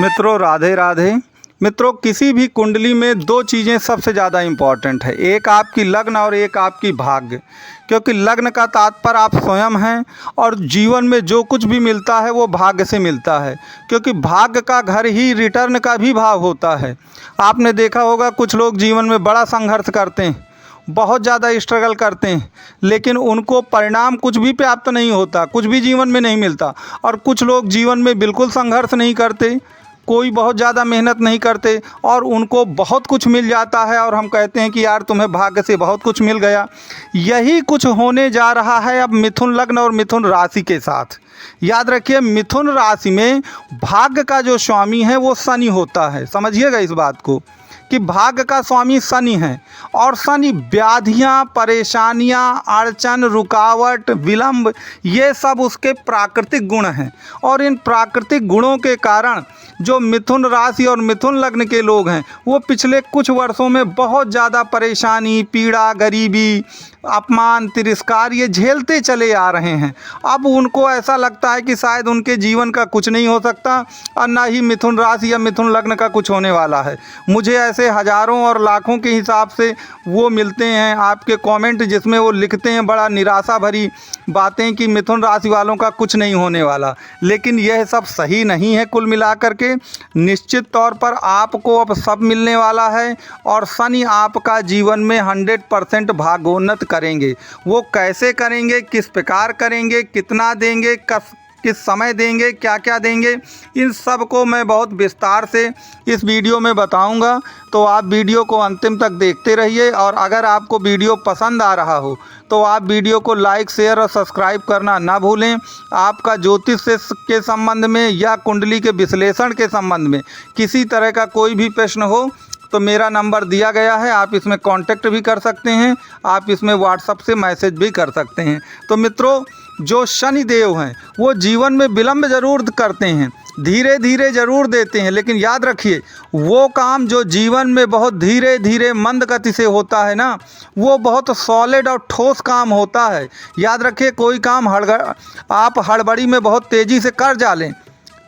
मित्रों राधे राधे। मित्रों किसी भी कुंडली में दो चीज़ें सबसे ज़्यादा इम्पॉर्टेंट है, एक आपकी लग्न और एक आपकी भाग्य। क्योंकि लग्न का तात्पर्य आप स्वयं हैं और जीवन में जो कुछ भी मिलता है वो भाग्य से मिलता है, क्योंकि भाग्य का घर ही रिटर्न का भी भाव होता है। आपने देखा होगा कुछ लोग जीवन में बड़ा संघर्ष करते हैं, बहुत ज़्यादा स्ट्रगल करते हैं, लेकिन उनको परिणाम कुछ भी प्राप्त नहीं होता, कुछ भी जीवन में नहीं मिलता। और कुछ लोग जीवन में बिल्कुल संघर्ष नहीं करते, कोई बहुत ज़्यादा मेहनत नहीं करते और उनको बहुत कुछ मिल जाता है और हम कहते हैं कि यार तुम्हें भाग्य से बहुत कुछ मिल गया। यही कुछ होने जा रहा है अब मिथुन लग्न और मिथुन राशि के साथ। याद रखिए, मिथुन राशि में भाग्य का जो स्वामी है वो शनि होता है। समझिएगा इस बात को कि भाग्य का स्वामी शनि है और शनि व्याधियाँ, परेशानियाँ, अड़चन, रुकावट, विलंब, ये सब उसके प्राकृतिक गुण हैं। और इन प्राकृतिक गुणों के कारण जो मिथुन राशि और मिथुन लग्न के लोग हैं वो पिछले कुछ वर्षों में बहुत ज़्यादा परेशानी, पीड़ा, गरीबी, अपमान, तिरस्कार ये झेलते चले आ रहे हैं। अब उनको ऐसा लगता है कि शायद उनके जीवन का कुछ नहीं हो सकता और ना ही मिथुन राशि या मिथुन लग्न का कुछ होने वाला है। मुझे ऐसे हज़ारों और लाखों के हिसाब से वो मिलते हैं आपके कमेंट, जिसमें वो लिखते हैं बड़ा निराशा भरी बातें कि मिथुन राशि वालों का कुछ नहीं होने वाला। लेकिन यह सब सही नहीं है। कुल मिलाकर के निश्चित तौर पर आपको अब सब मिलने वाला है और शनि आपका जीवन में 100% भाग्योन्नत करेंगे। वो कैसे करेंगे, किस प्रकार करेंगे, कितना देंगे, किस समय देंगे, क्या क्या देंगे, इन सब को मैं बहुत विस्तार से इस वीडियो में बताऊंगा। तो आप वीडियो को अंतिम तक देखते रहिए और अगर आपको वीडियो पसंद आ रहा हो तो आप वीडियो को लाइक, शेयर और सब्सक्राइब करना ना भूलें। आपका ज्योतिष के संबंध में या कुंडली के विश्लेषण के संबंध में किसी तरह का कोई भी प्रश्न हो तो मेरा नंबर दिया गया है, आप इसमें कांटेक्ट भी कर सकते हैं, आप इसमें व्हाट्सएप से मैसेज भी कर सकते हैं। तो मित्रों, जो शनि देव हैं वो जीवन में विलंब ज़रूर करते हैं, धीरे धीरे ज़रूर देते हैं, लेकिन याद रखिए वो काम जो जीवन में बहुत धीरे धीरे मंद गति से होता है ना, वो बहुत सॉलिड और ठोस काम होता है। याद रखिए, कोई काम आप हड़बड़ी में बहुत तेज़ी से कर डालें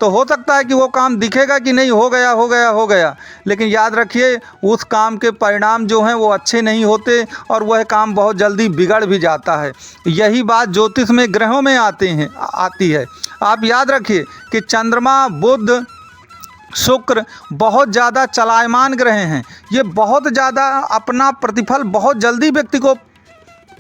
तो हो सकता है कि वो काम दिखेगा कि नहीं, हो गया, लेकिन याद रखिए उस काम के परिणाम जो हैं वो अच्छे नहीं होते और वह काम बहुत जल्दी बिगड़ भी जाता है। यही बात ज्योतिष में ग्रहों में आती है। आप याद रखिए कि चंद्रमा, बुध, शुक्र बहुत ज़्यादा चलायमान ग्रह हैं। ये बहुत ज़्यादा अपना प्रतिफल बहुत जल्दी व्यक्ति को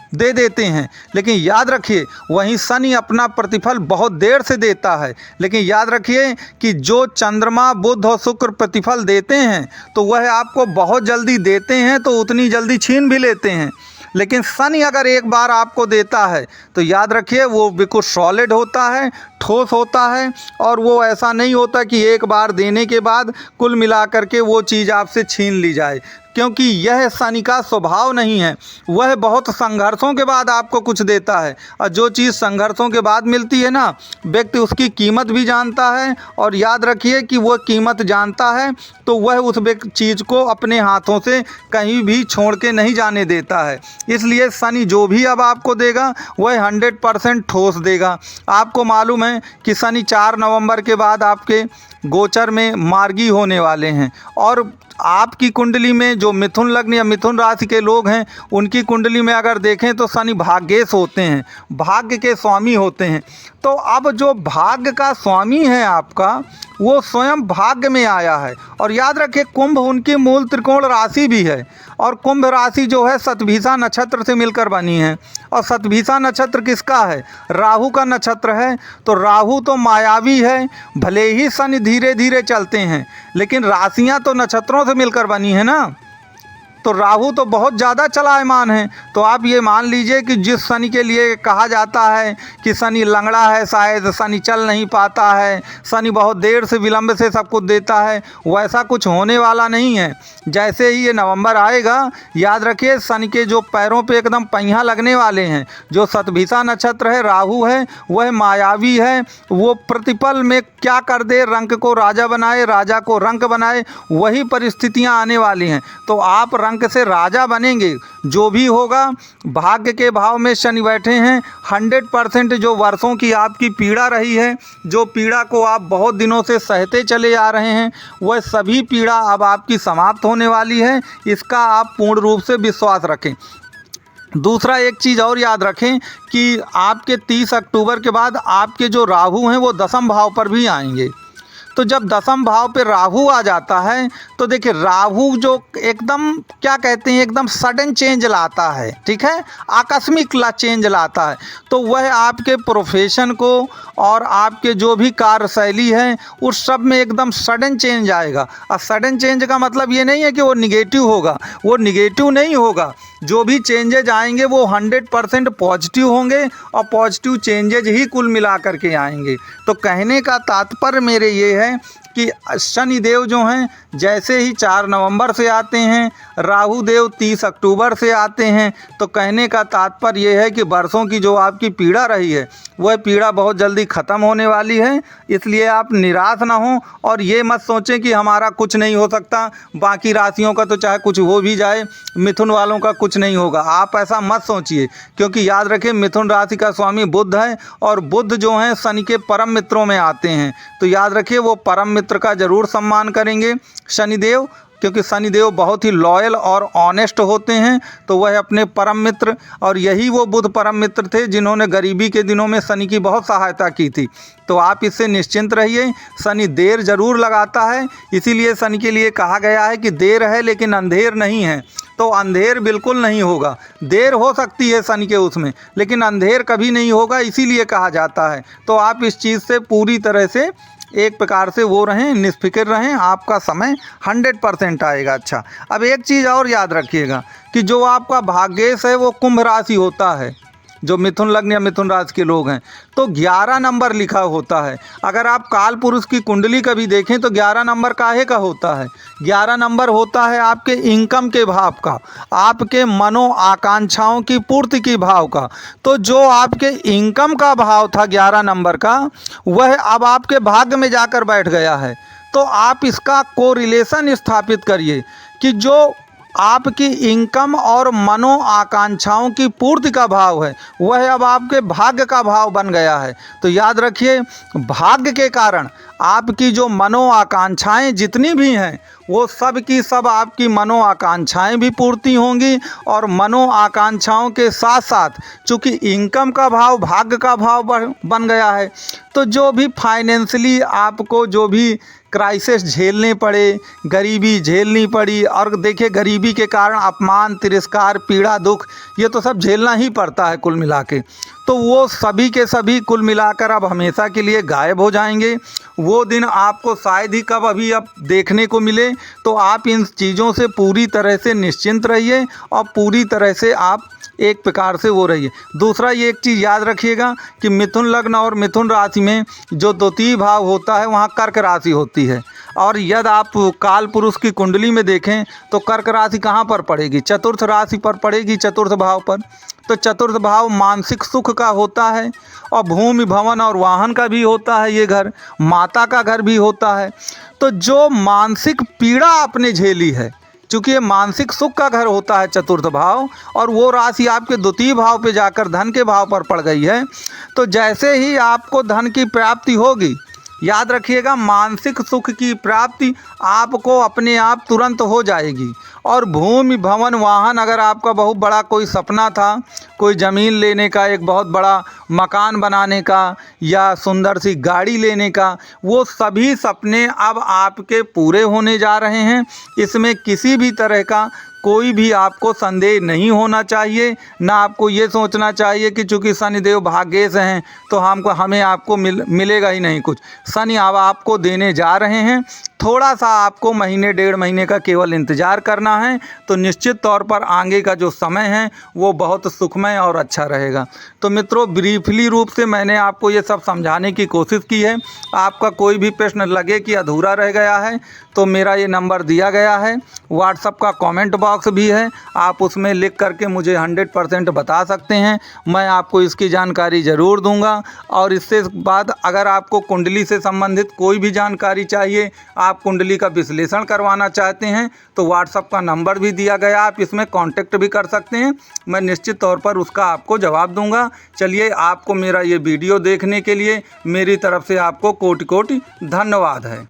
दे देते हैं, लेकिन याद रखिए वहीं शनि अपना प्रतिफल बहुत देर से देता है। लेकिन याद रखिए कि जो चंद्रमा, बुध और शुक्र प्रतिफल देते हैं तो वह आपको बहुत जल्दी देते हैं तो उतनी जल्दी छीन भी लेते हैं। लेकिन शनि अगर एक बार आपको देता है तो याद रखिए वो बिल्कुल सॉलिड होता है, ठोस होता है और वो ऐसा नहीं होता कि एक बार देने के बाद कुल मिलाकर के वो चीज़ आपसे छीन ली जाए, क्योंकि यह शनि का स्वभाव नहीं है। वह बहुत संघर्षों के बाद आपको कुछ देता है और जो चीज़ संघर्षों के बाद मिलती है ना, व्यक्ति उसकी कीमत भी जानता है और याद रखिए कि वह कीमत जानता है तो वह उस चीज़ को अपने हाथों से कहीं भी छोड़ के नहीं जाने देता है। इसलिए शनि जो भी अब आपको देगा वह 100% ठोस देगा। आपको मालूम है कि शनि 4 नवंबर के बाद आपके गोचर में मार्गी होने वाले हैं और आपकी कुंडली में जो मिथुन लग्न या मिथुन राशि के लोग हैं उनकी कुंडली में अगर देखें तो शनि भाग्येश होते हैं, भाग्य के स्वामी होते हैं। तो अब जो भाग्य का स्वामी है आपका वो स्वयं भाग्य में आया है। और याद रखिए कुंभ उनकी मूल त्रिकोण राशि भी है और कुंभ राशि जो है शतभिषा नक्षत्र से मिलकर बनी है। और शतभिषा नक्षत्र किसका है? राहु का नक्षत्र है। तो राहु तो मायावी है, भले ही शनि धीरे धीरे चलते हैं लेकिन राशियां तो नक्षत्रों से मिलकर बनी है ना, तो राहु तो बहुत ज़्यादा चलायमान है। तो आप ये मान लीजिए कि जिस शनि के लिए कहा जाता है कि शनि लंगड़ा है, शायद शनि चल नहीं पाता है, शनि बहुत देर से विलंब से सब कुछ देता है, वैसा कुछ होने वाला नहीं है। जैसे ही ये नवंबर आएगा, याद रखिए शनि के जो पैरों पे एकदम पहिया लगने वाले हैं, जो शतभिषा नक्षत्र है, राहु है, वह मायावी है। वो प्रतिपल में क्या कर दे, रंक को राजा बनाए, राजा को रंक बनाए, वही परिस्थितियाँ आने वाली हैं। तो आप रंक अंक से राजा बनेंगे। जो भी होगा, भाग्य के भाव में शनि बैठे हैं। 100% जो वर्षों की आपकी पीड़ा रही है, जो पीड़ा को आप बहुत दिनों से सहते चले आ रहे हैं, वह सभी पीड़ा अब आपकी समाप्त होने वाली है। इसका आप पूर्ण रूप से विश्वास रखें। दूसरा एक चीज़ और याद रखें कि आपके 30 अक्टूबर के बाद आपके जो राहु हैं वो दसम भाव पर भी आएंगे। तो जब दसम भाव पे राहु आ जाता है तो देखिए, राहु जो एकदम क्या कहते हैं, एकदम सडन चेंज लाता है, ठीक है, आकस्मिक चेंज लाता है। तो वह आपके प्रोफेशन को और आपके जो भी कार्यशैली है उस सब में एकदम सडन चेंज आएगा। और सडन चेंज का मतलब ये नहीं है कि वो निगेटिव होगा, वो निगेटिव नहीं होगा। जो भी चेंजेज आएंगे वो 100% पॉजिटिव होंगे और पॉजिटिव चेंजेज ही कुल मिला करके आएंगे। तो कहने का तात्पर्य मेरे ये है कि शनि देव जो हैं जैसे ही 4 नवंबर से आते हैं, राहु देव 30 अक्टूबर से आते हैं, तो कहने का तात्पर्य ये है कि वर्षों की जो आपकी पीड़ा रही है वह पीड़ा बहुत जल्दी ख़त्म होने वाली है। इसलिए आप निराश ना हों और ये मत सोचें कि हमारा कुछ नहीं हो सकता, बाकी राशियों का तो चाहे कुछ हो भी जाए, मिथुन वालों का कुछ नहीं होगा। आप ऐसा मत सोचिए, क्योंकि याद रखें मिथुन राशि का स्वामी बुध है और बुध जो हैं शनि के परम मित्रों में आते हैं। तो याद रखिए वो परम मित्र का ज़रूर सम्मान करेंगे शनिदेव, क्योंकि शनिदेव बहुत ही लॉयल और ऑनेस्ट होते हैं। तो वह अपने परम मित्र, और यही वो बुध परम मित्र थे जिन्होंने गरीबी के दिनों में शनि की बहुत सहायता की थी। तो आप इससे निश्चिंत रहिए, शनि देर ज़रूर लगाता है। इसीलिए शनि के लिए कहा गया है कि देर है लेकिन अंधेर नहीं है। तो अंधेर बिल्कुल नहीं होगा, देर हो सकती है शनि के उसमें, लेकिन अंधेर कभी नहीं होगा, इसीलिए कहा जाता है। तो आप इस चीज़ से पूरी तरह से एक प्रकार से वो रहें, निष्फिक्र रहें, आपका समय 100% आएगा। अच्छा, अब एक चीज़ और याद रखिएगा कि जो आपका भाग्येश है वो कुंभ राशि होता है। जो मिथुन लग्न या मिथुन राशि के लोग हैं तो 11 नंबर लिखा होता है। अगर आप काल पुरुष की कुंडली कभी देखें तो 11 नंबर काहे का होता है? 11 नंबर होता है आपके इनकम के भाव का, आपके मनो आकांक्षाओं की पूर्ति की भाव का। तो जो आपके इनकम का भाव था 11 नंबर का, वह अब आपके भाग्य में जाकर बैठ गया है। तो आप इसका कोरिलेशन स्थापित करिए कि जो आपकी इनकम और मनो आकांक्षाओं की पूर्ति का भाव है वह अब आपके भाग्य का भाव बन गया है। तो याद रखिए, भाग्य के कारण आपकी जो मनो आकांक्षाएँ जितनी भी हैं वो सब की सब आपकी मनो आकांक्षाएँ भी पूर्ति होंगी। और मनो आकांक्षाओं के साथ साथ चूँकि इनकम का भाव भाग्य का भाव बन गया है, तो जो भी फाइनेंशियली आपको जो भी क्राइसिस झेलने पड़े, गरीबी झेलनी पड़ी, और देखिए गरीबी के कारण अपमान, तिरस्कार, पीड़ा, दुख, ये तो सब झेलना ही पड़ता है कुल मिला के। तो वो सभी के सभी कुल मिलाकर अब हमेशा के लिए गायब हो जाएंगे। वो दिन आपको शायद ही कब अभी अब देखने को मिले। तो आप इन चीज़ों से पूरी तरह से निश्चिंत रहिए और पूरी तरह से आप एक प्रकार से वो रहिए। दूसरा ये एक चीज़ याद रखिएगा कि मिथुन लग्न और मिथुन राशि में जो द्वितीय भाव होता है वहाँ कर्क राशि होती है। और यदि आप काल पुरुष की कुंडली में देखें तो कर्क राशि कहाँ पर पड़ेगी? चतुर्थ राशि पर पड़ेगी, चतुर्थ भाव पर। तो चतुर्थ भाव मानसिक सुख का होता है और भूमि भवन और वाहन का भी होता है, ये घर माता का घर भी होता है। तो जो मानसिक पीड़ा आपने झेली है, चूँकि ये मानसिक सुख का घर होता है चतुर्थ भाव, और वो राशि आपके द्वितीय भाव पे जाकर धन के भाव पर पड़ गई है, तो जैसे ही आपको धन की प्राप्ति होगी, याद रखिएगा मानसिक सुख की प्राप्ति आपको अपने आप तुरंत हो जाएगी। और भूमि भवन वाहन, अगर आपका बहुत बड़ा कोई सपना था, कोई ज़मीन लेने का, एक बहुत बड़ा मकान बनाने का या सुंदर सी गाड़ी लेने का, वो सभी सपने अब आपके पूरे होने जा रहे हैं। इसमें किसी भी तरह का कोई भी आपको संदेह नहीं होना चाहिए। ना आपको ये सोचना चाहिए कि चूँकि शनिदेव भाग्य से हैं तो हमें आपको मिलेगा ही नहीं कुछ। शनि अब आपको देने जा रहे हैं। थोड़ा सा आपको महीने 1.5 महीने का केवल इंतज़ार करना है, तो निश्चित तौर पर आगे का जो समय है वो बहुत सुखमय और अच्छा रहेगा। तो मित्रों, ब्रीफली रूप से मैंने आपको ये सब समझाने की कोशिश की है। आपका कोई भी प्रश्न लगे कि अधूरा रह गया है तो मेरा ये नंबर दिया गया है, व्हाट्सएप का कमेंट बॉक्स बॉक्स भी है, आप उसमें लिख करके मुझे 100% बता सकते हैं, मैं आपको इसकी जानकारी ज़रूर दूंगा। और इससे बाद अगर आपको कुंडली से संबंधित कोई भी जानकारी चाहिए, आप कुंडली का विश्लेषण करवाना चाहते हैं, तो व्हाट्सएप का नंबर भी दिया गया, आप इसमें कांटेक्ट भी कर सकते हैं। मैं निश्चित तौर पर उसका आपको जवाब दूंगा। चलिए, आपको मेरा ये वीडियो देखने के लिए मेरी तरफ से आपको कोटि कोटि धन्यवाद है।